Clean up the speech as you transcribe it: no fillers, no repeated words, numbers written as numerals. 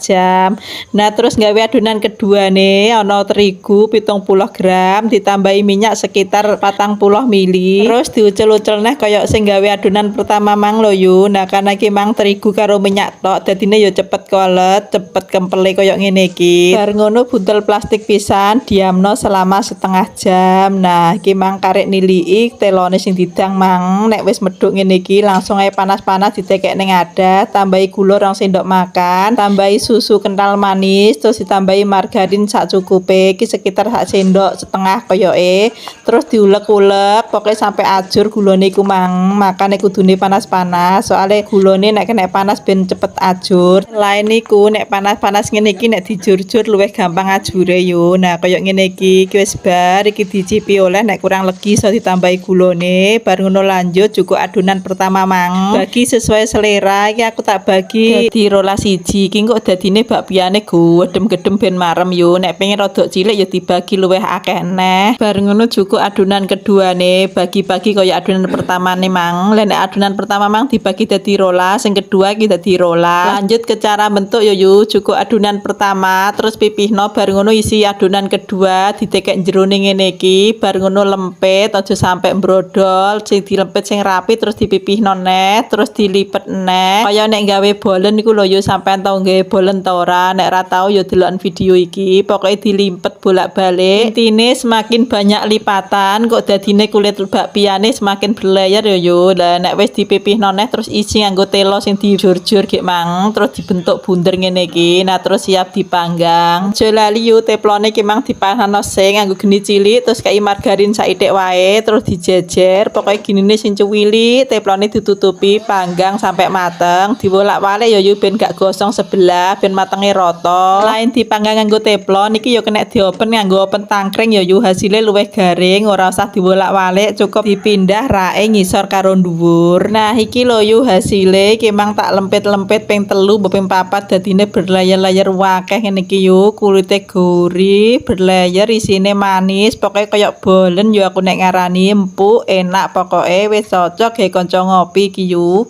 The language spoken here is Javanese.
jam. Nah terus gawe adonan kedua nih ono terigu 70 gram ditambahi minyak sekitar 40 ml. Terus diucul-ucul neh koyok sing gawe adonan pertama mang lho yo. Nah karena iki mang terigu karo minyak tok dadine yo cepet kolet, cepet kempele koyok ngene iki. Bar ngono buntel plastik pisan diamno selama setengah jam. Nah iki mang karek nilii telone sing didang mang nek wis medhuk ngene iki langsung ae panas-panas ditekek ning adat, tambahi gula 2 sendok makan, tambahi susu kental manis, terus ditambahi margarin sak cukupe iki sekitar sak sendok setengah koyoke. Terus diulek-ulek pokoknya sampai ajur gulane iku mang. Makane kudune panas-panas soalnya gulane nek kena panas ben cepet ajur. Lain niku nek panas-panas ngene iki nek dijur-jur luwih gampang ajure yo. Nah koyo ngene iki wis bar iki dicipi oleh nek kurang legi iso ditambahi gulane. Bar ngono lanjut cukup adonan pertama mang. Bagi sesuai selera iki aku tak bagi dadi rolas siji. Iki kok dadine bakpiane gedem-gedem ben marem yo. Nek pengen rodok cilik ya dibagi luwih akeh neh. Bar ngono cukup adonan kedua nih bagi-bagi kaya adonan pertama nih mang. Nek adonan pertama mang dibagi dadi rolas, yang kedua iki dadi rolas. Lanjut ke cara bentuk yo cukup adonan pertama terus pipihno bar ngono isi adonan kedua ditekek jerone ngene iki bar ngono lempit aja sampai mbrodol sing dilempit sing rapi terus dipipihno neh terus dilipet neh kaya nek gawe bolen iku lho yo sampean tau gawe bolen ta ora nek ra tau yo deloken video iki pokoknya dilimpet bolak-balik intine semakin banyak lipatan kok dadine kulit bakpiane semakin berlayer yo lah nek wis dipipihno neh terus isi nganggo telo sing dijur-jur gek mang terus dibentuk bunder ngene iki nah terus siap dipanggang aja lali yo teplone ki mang dipanano sing nganggo geni cilik terus kai margarin saithik wae terus dijejer pokoknya ginine sing cuwili teplone ditutupi panggang sampai mateng diwolak-walik yo ben gak gosong sebelah ben matenge rata lain dipanggang nganggo teplon iki yo kena diopen nganggo open tangkring yo hasilnya luwih garing ora usah diwolak-walik cukup dipindah rae ngisor karo dhuwur nah iki lho yo hasile iki mang tak lempit-lempit ping 3 ping 4 dadine berlayer-layer wakeh ngene iki yo kulite gurih berlayer isine manis pokoknya kaya bolen yo aku nek ngarani empuk enak pokoknya wis cocok gawe kanca ngopi iki yo